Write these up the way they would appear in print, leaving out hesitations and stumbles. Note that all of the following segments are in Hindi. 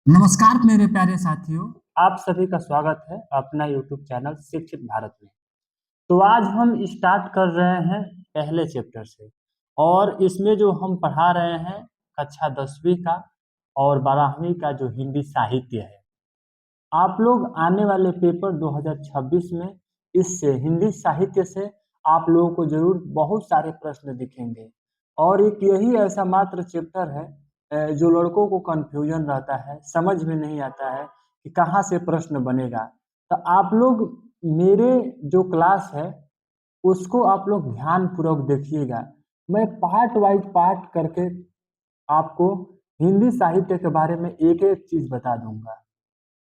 नमस्कार मेरे प्यारे साथियों। आप सभी का स्वागत है अपना YouTube चैनल शिक्षित भारत में। तो आज हम स्टार्ट कर रहे हैं पहले चैप्टर से और इसमें जो हम पढ़ा रहे हैं कक्षा 10वीं का और 12वीं का जो हिंदी साहित्य है। आप लोग आने वाले पेपर 2026 में इससे हिंदी साहित्य से आप लोगों को जरूर बहुत सारे प्रश्न दिखेंगे और एक यही ऐसा मात्र चैप्टर है जो लड़कों को कंफ्यूजन रहता है, समझ में नहीं आता है कि कहाँ से प्रश्न बनेगा। तो आप लोग मेरे जो क्लास है उसको आप लोग ध्यान पूर्वक देखिएगा। मैं पार्ट वाइज पार्ट करके आपको हिंदी साहित्य के बारे में एक एक चीज बता दूंगा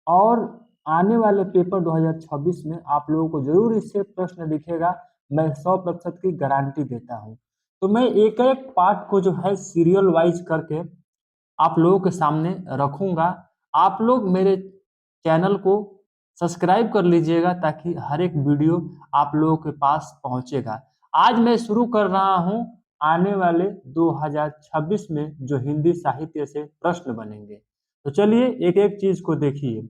और आने वाले पेपर 2026 में आप लोगों को जरूर इससे प्रश्न दिखेगा। मैं 100% की गारंटी देता हूं। तो मैं एक एक पार्ट को जो है सीरियल वाइज करके आप लोगों के सामने रखूंगा। आप लोग मेरे चैनल को सब्सक्राइब कर लीजिएगा ताकि हर एक वीडियो आप लोगों के पास पहुंचेगा। आज मैं शुरू कर रहा हूं आने वाले 2026 में जो हिंदी साहित्य से प्रश्न बनेंगे। तो चलिए एक एक चीज को देखिए।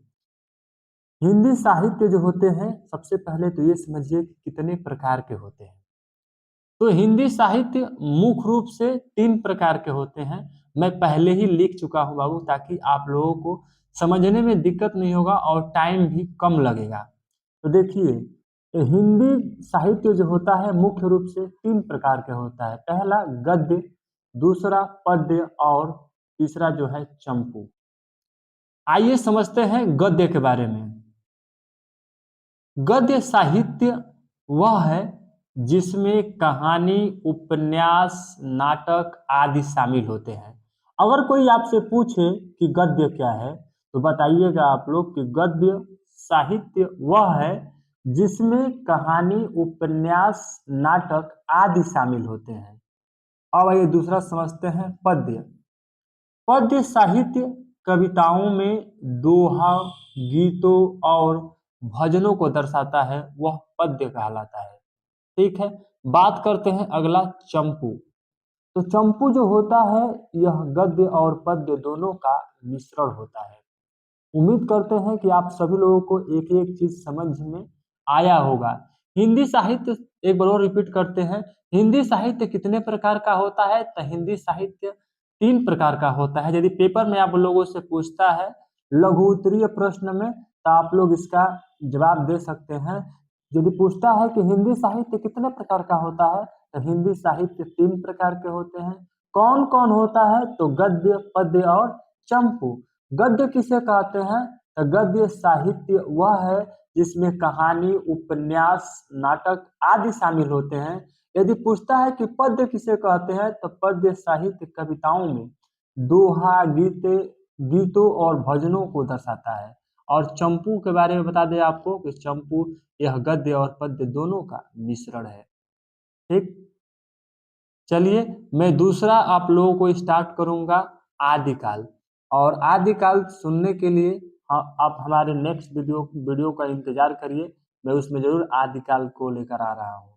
हिंदी साहित्य जो होते हैं सबसे पहले तो ये समझिए कि कितने प्रकार के होते हैं। तो हिंदी साहित्य मुख्य रूप से 3 प्रकार के होते हैं। मैं पहले ही लिख चुका हूं बाबू ताकि आप लोगों को समझने में दिक्कत नहीं होगा और टाइम भी कम लगेगा। तो देखिए हिंदी साहित्य जो होता है मुख्य रूप से 3 प्रकार के होता है। पहला गद्य, दूसरा पद्य और तीसरा जो है चंपू। आइए समझते हैं गद्य के बारे में। गद्य साहित्य वह है जिसमें कहानी, उपन्यास, नाटक आदि शामिल होते हैं। अगर कोई आपसे पूछे कि गद्य क्या है तो बताइएगा आप लोग कि गद्य साहित्य वह है जिसमें कहानी, उपन्यास, नाटक आदि शामिल होते हैं। अब आइए दूसरा समझते हैं पद्य। पद्य साहित्य कविताओं में दोहा, गीतों और भजनों को दर्शाता है, वह पद्य कहलाता है। ठीक है। बात करते हैं अगला चंपू। तो चंपू जो होता है यह गद्य और पद्य दोनों का मिश्रण होता है। उम्मीद करते हैं कि आप सभी लोगों को एक एक चीज समझ में आया होगा। हिंदी साहित्य एक बार और रिपीट करते हैं। हिंदी साहित्य कितने प्रकार का होता है? तो हिंदी साहित्य 3 प्रकार का होता है। यदि पेपर में आप लोगों से पूछता है लघु उत्तरीय प्रश्न में तो आप लोग इसका जवाब दे सकते हैं। यदि पूछता है कि हिंदी साहित्य कितने प्रकार का होता है तो हिंदी साहित्य 3 प्रकार के होते हैं। कौन कौन होता है? तो गद्य, पद्य और चंपू। गद्य किसे कहते हैं? तो गद्य साहित्य वह है जिसमें कहानी, उपन्यास, नाटक आदि शामिल होते हैं। यदि पूछता है कि पद्य किसे कहते हैं तो पद्य साहित्य कविताओं में दोहा, गीतों और भजनों को दर्शाता है। और चंपू के बारे में बता दें आपको कि चंपू यह गद्य और पद्य दोनों का मिश्रण है। ठीक। चलिए मैं दूसरा आप लोगों को स्टार्ट करूंगा आदिकाल। और आदिकाल सुनने के लिए आप हमारे नेक्स्ट वीडियो का इंतजार करिए। मैं उसमें जरूर आदिकाल को लेकर आ रहा हूँ।